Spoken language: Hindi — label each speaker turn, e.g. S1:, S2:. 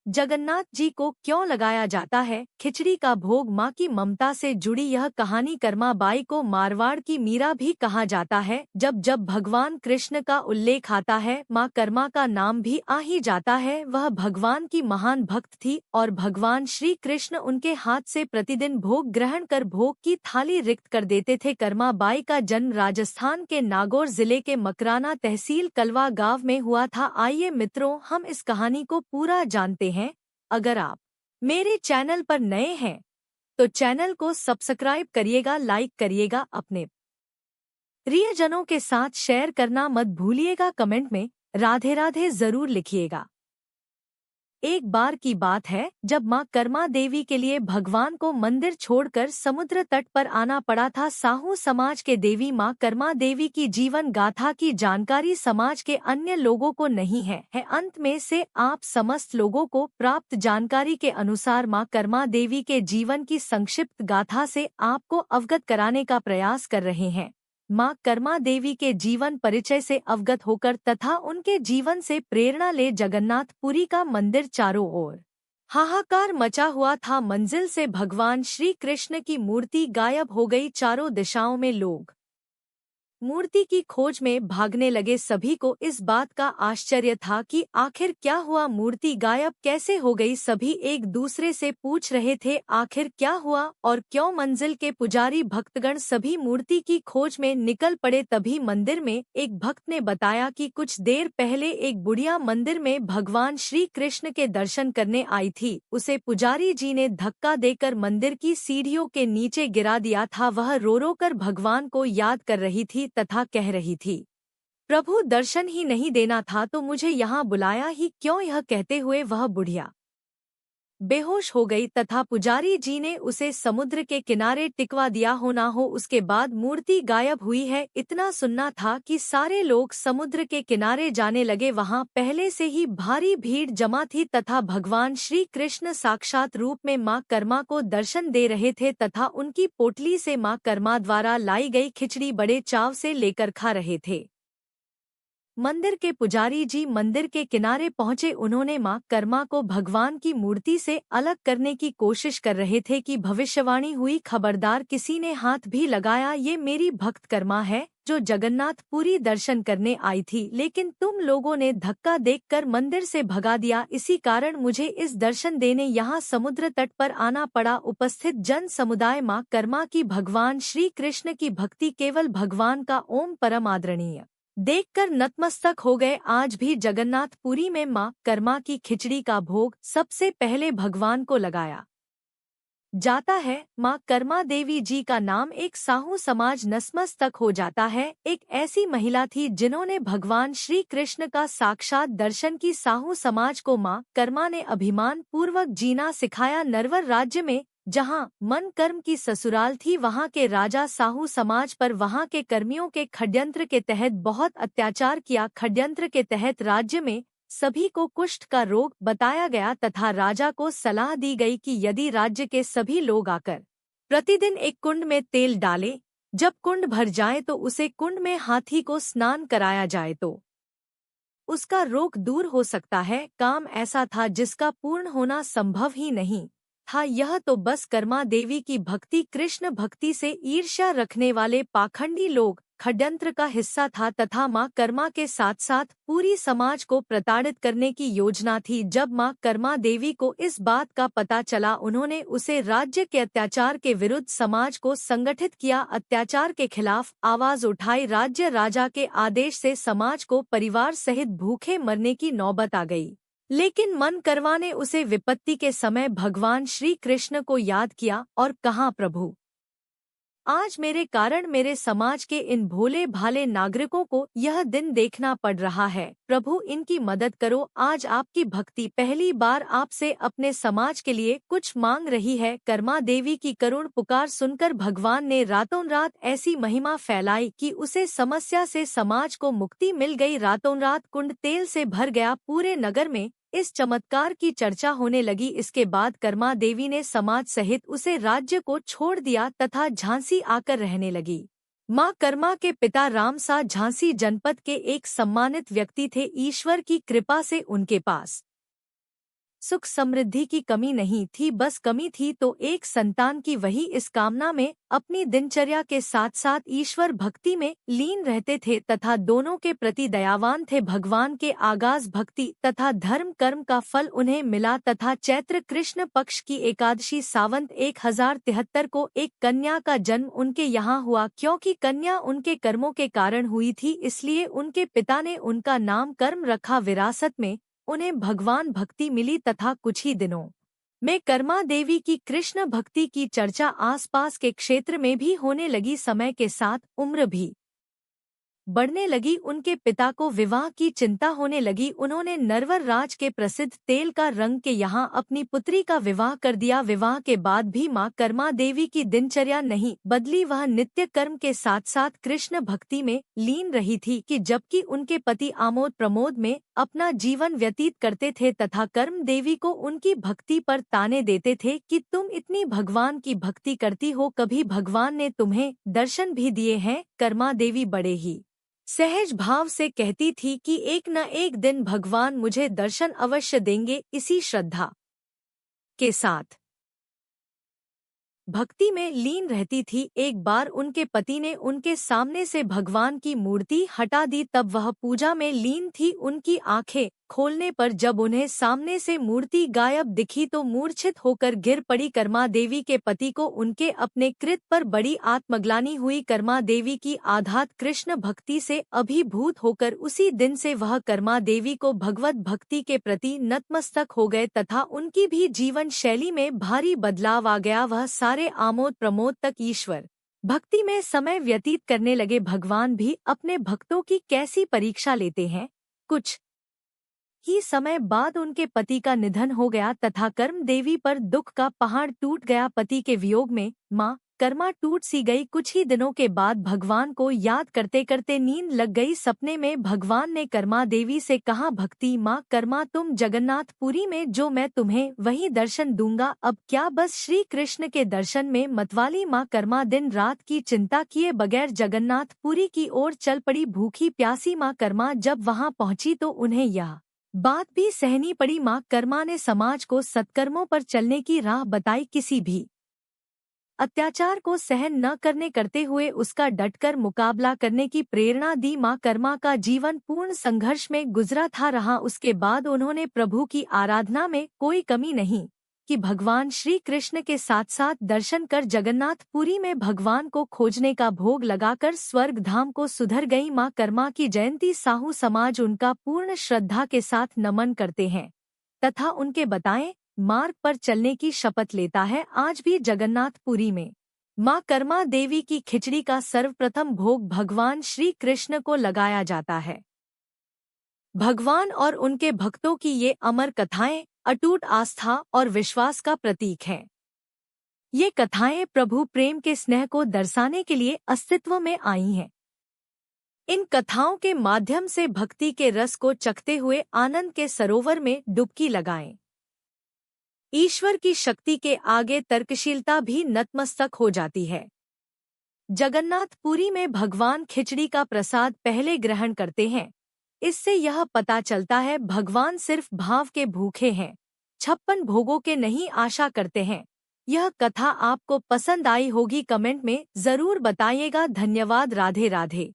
S1: जगन्नाथ जी को क्यों लगाया जाता है खिचड़ी का भोग? माँ की ममता से जुड़ी यह कहानी कर्मा बाई को मारवाड़ की मीरा भी कहा जाता है। जब जब भगवान कृष्ण का उल्लेख आता है, माँ कर्मा का नाम भी आ ही जाता है। वह भगवान की महान भक्त थी और भगवान श्री कृष्ण उनके हाथ से प्रतिदिन भोग ग्रहण कर भोग की थाली रिक्त कर देते थे। कर्मा बाई का जन्म राजस्थान के नागौर जिले के मकराना तहसील कलवा गाँव में हुआ था। आइए मित्रों, हम इस कहानी को पूरा जानते हैं। अगर आप मेरे चैनल पर नए हैं तो चैनल को सब्सक्राइब करिएगा, लाइक करिएगा, अपने प्रियजनों के साथ शेयर करना मत भूलिएगा। कमेंट में राधे राधे जरूर लिखिएगा। एक बार की बात है जब माँ कर्मा देवी के लिए भगवान को मंदिर छोड़कर समुद्र तट पर आना पड़ा था। साहू समाज के देवी माँ कर्मा देवी की जीवन गाथा की जानकारी समाज के अन्य लोगों को नहीं है। अंत में से आप समस्त लोगों को प्राप्त जानकारी के अनुसार माँ कर्मा देवी के जीवन की संक्षिप्त गाथा से आपको अवगत कराने का प्रयास कर रहे हैं। माँ कर्मा देवी के जीवन परिचय से अवगत होकर तथा उनके जीवन से प्रेरणा ले जगन्नाथपुरी का मंदिर चारों ओर हाहाकार मचा हुआ था। मंजिल से भगवान श्री कृष्ण की मूर्ति गायब हो गई। चारों दिशाओं में लोग मूर्ति की खोज में भागने लगे। सभी को इस बात का आश्चर्य था कि आखिर क्या हुआ, मूर्ति गायब कैसे हो गई। सभी एक दूसरे से पूछ रहे थे आखिर क्या हुआ और क्यों। मंजिल के पुजारी भक्तगण सभी मूर्ति की खोज में निकल पड़े। तभी मंदिर में एक भक्त ने बताया कि कुछ देर पहले एक बुढ़िया मंदिर में भगवान श्री कृष्ण के दर्शन करने आई थी। उसे पुजारी जी ने धक्का देकर मंदिर की सीढ़ियों के नीचे गिरा दिया था। वह रो रो कर भगवान को याद कर रही थी तथा कह रही थी, प्रभु दर्शन ही नहीं देना था तो मुझे यहाँ बुलाया ही क्यों। यह कहते हुए वह बुढ़िया बेहोश हो गई तथा पुजारी जी ने उसे समुद्र के किनारे टिकवा दिया। हो ना हो उसके बाद मूर्ति गायब हुई है। इतना सुनना था कि सारे लोग समुद्र के किनारे जाने लगे। वहां पहले से ही भारी भीड़ जमा थी तथा भगवान श्री कृष्ण साक्षात रूप में मां कर्मा को दर्शन दे रहे थे तथा उनकी पोटली से मां कर्मा द्वारा लाई गई खिचड़ी बड़े चाव से लेकर खा रहे थे। मंदिर के पुजारी जी मंदिर के किनारे पहुंचे। उन्होंने मां कर्मा को भगवान की मूर्ति से अलग करने की कोशिश कर रहे थे कि भविष्यवाणी हुई, खबरदार किसी ने हाथ भी लगाया, ये मेरी भक्त कर्मा है जो जगन्नाथपुरी दर्शन करने आई थी, लेकिन तुम लोगों ने धक्का देकर मंदिर से भगा दिया। इसी कारण मुझे इस दर्शन देने यहाँ समुद्र तट पर आना पड़ा। उपस्थित जन समुदाय मां कर्मा की भगवान श्री कृष्ण की भक्ति केवल भगवान का ओम परम आदरणीय देखकर नतमस्तक हो गए। आज भी जगन्नाथपुरी में मां कर्मा की खिचड़ी का भोग सबसे पहले भगवान को लगाया जाता है। मां कर्मा देवी जी का नाम एक साहू समाज नतमस्तक हो जाता है। एक ऐसी महिला थी जिन्होंने भगवान श्री कृष्ण का साक्षात दर्शन की। साहू समाज को मां कर्मा ने अभिमान पूर्वक जीना सिखाया। नरवर राज्य में जहां मन कर्म की ससुराल थी, वहां के राजा साहू समाज पर वहां के कर्मियों के षड्यंत्र के तहत बहुत अत्याचार किया। षड्यंत्र के तहत राज्य में सभी को कुष्ठ का रोग बताया गया तथा राजा को सलाह दी गई कि यदि राज्य के सभी लोग आकर प्रतिदिन एक कुंड में तेल डालें, जब कुंड भर जाए तो उसे कुंड में हाथी को स्नान कराया जाए तो उसका रोग दूर हो सकता है। काम ऐसा था जिसका पूर्ण होना संभव ही नहीं था। यह तो बस कर्मा देवी की भक्ति, कृष्ण भक्ति से ईर्ष्या रखने वाले पाखंडी लोग षड्यंत्र का हिस्सा था तथा मां कर्मा के साथ साथ पूरी समाज को प्रताड़ित करने की योजना थी। जब मां कर्मा देवी को इस बात का पता चला, उन्होंने उसे राज्य के अत्याचार के विरुद्ध समाज को संगठित किया, अत्याचार के खिलाफ आवाज उठाई। राज्य राजा के आदेश से समाज को परिवार सहित भूखे मरने की नौबत आ गई, लेकिन मन कर्मा ने उसे विपत्ति के समय भगवान श्री कृष्ण को याद किया और कहा, प्रभु आज मेरे कारण मेरे समाज के इन भोले भाले नागरिकों को यह दिन देखना पड़ रहा है। प्रभु इनकी मदद करो। आज आपकी भक्ति पहली बार आपसे अपने समाज के लिए कुछ मांग रही है। कर्मा देवी की करुण पुकार सुनकर भगवान ने रातों रात ऐसी महिमा फैलाई कि उसे समस्या से समाज को मुक्ति मिल गई। रातों रात कुंड तेल से भर गया। पूरे नगर में इस चमत्कार की चर्चा होने लगी। इसके बाद कर्मा देवी ने समाज सहित उसे राज्य को छोड़ दिया तथा झांसी आकर रहने लगी। मां कर्मा के पिता रामसा झांसी जनपद के एक सम्मानित व्यक्ति थे। ईश्वर की कृपा से उनके पास सुख समृद्धि की कमी नहीं थी, बस कमी थी तो एक संतान की। वही इस कामना में अपनी दिनचर्या के साथ साथ ईश्वर भक्ति में लीन रहते थे तथा दोनों के प्रति दयावान थे। भगवान के आगाज भक्ति तथा धर्म कर्म का फल उन्हें मिला तथा चैत्र कृष्ण पक्ष की एकादशी सावंत 1073 को एक कन्या का जन्म उनके यहाँ हुआ। क्योंकि कन्या उनके कर्मों के कारण हुई थी, इसलिए उनके पिता ने उनका नाम कर्म रखा। विरासत में उन्हें भगवान भक्ति मिली तथा कुछ ही दिनों में कर्मा देवी की कृष्ण भक्ति की चर्चा आसपास के क्षेत्र में भी होने लगी। समय के साथ उम्र भी बढ़ने लगी, उनके पिता को विवाह की चिंता होने लगी। उन्होंने नरवर राज के प्रसिद्ध तेल का रंग के यहाँ अपनी पुत्री का विवाह कर दिया। विवाह के बाद भी माँ कर्मा देवी की दिनचर्या नहीं बदली, वह नित्य कर्म के साथ साथ कृष्ण भक्ति में लीन रही थी कि जबकि उनके पति आमोद प्रमोद में अपना जीवन व्यतीत करते थे तथा कर्म देवी को उनकी भक्ति पर ताने देते थे कि तुम इतनी भगवान की भक्ति करती हो, कभी भगवान ने तुम्हें दर्शन भी दिए हैं। कर्मा देवी बड़े ही सहज भाव से कहती थी कि एक न एक दिन भगवान मुझे दर्शन अवश्य देंगे। इसी श्रद्धा के साथ भक्ति में लीन रहती थी। एक बार उनके पति ने उनके सामने से भगवान की मूर्ति हटा दी, तब वह पूजा में लीन थी। उनकी आंखें खोलने पर जब उन्हें सामने से मूर्ति गायब दिखी तो मूर्छित होकर गिर पड़ी। कर्मा देवी के पति को उनके अपने कृत पर बड़ी आत्मग्लानि हुई। कर्मा देवी की आध्यात्म कृष्ण भक्ति से अभिभूत होकर उसी दिन से वह कर्मा देवी को भगवत भक्ति के प्रति नतमस्तक हो गए तथा उनकी भी जीवन शैली में भारी बदलाव आ गया। वह सारे आमोद प्रमोद तक ईश्वर भक्ति में समय व्यतीत करने लगे। भगवान भी अपने भक्तों की कैसी परीक्षा लेते हैं। कुछ ही समय बाद उनके पति का निधन हो गया तथा कर्म देवी पर दुख का पहाड़ टूट गया। पति के वियोग में माँ कर्मा टूट सी गई। कुछ ही दिनों के बाद भगवान को याद करते करते नींद लग गई। सपने में भगवान ने कर्मा देवी से कहा, भक्ति माँ कर्मा, तुम जगन्नाथपुरी में जो मैं तुम्हें वही दर्शन दूंगा। अब क्या बस श्री कृष्ण के दर्शन में मतवाली माँ कर्मा दिन रात की चिंता किए बगैर जगन्नाथपुरी की ओर चल पड़ी। भूखी प्यासी माँ कर्मा जब वहाँ पहुँची तो उन्हें यह बात भी सहनी पड़ी। माँ कर्मा ने समाज को सत्कर्मों पर चलने की राह बताई। किसी भी अत्याचार को सहन न करने करते हुए उसका डटकर मुकाबला करने की प्रेरणा दी। माँ कर्मा का जीवन पूर्ण संघर्ष में गुजरा था रहा। उसके बाद उन्होंने प्रभु की आराधना में कोई कमी नहीं कि भगवान श्री कृष्ण के साथ साथ दर्शन कर जगन्नाथपुरी में भगवान को खोजने का भोग लगाकर स्वर्ग धाम को सुधर गई। माँ कर्मा की जयंती साहू समाज उनका पूर्ण श्रद्धा के साथ नमन करते हैं तथा उनके बताएं मार्ग पर चलने की शपथ लेता है। आज भी जगन्नाथपुरी में माँ कर्मा देवी की खिचड़ी का सर्वप्रथम भोग भगवान श्री कृष्ण को लगाया जाता है। भगवान और उनके भक्तों की ये अमर कथाएं अटूट आस्था और विश्वास का प्रतीक हैं। ये कथाएं प्रभु प्रेम के स्नेह को दर्शाने के लिए अस्तित्व में आई हैं। इन कथाओं के माध्यम से भक्ति के रस को चखते हुए आनंद के सरोवर में डुबकी लगाएं। ईश्वर की शक्ति के आगे तर्कशीलता भी नतमस्तक हो जाती है। जगन्नाथपुरी में भगवान खिचड़ी का प्रसाद पहले ग्रहण करते हैं। इससे यह पता चलता है भगवान सिर्फ भाव के भूखे हैं, 56 भोगों के नहीं आशा करते हैं। यह कथा आपको पसंद आई होगी, कमेंट में जरूर बताइएगा। धन्यवाद। राधे राधे।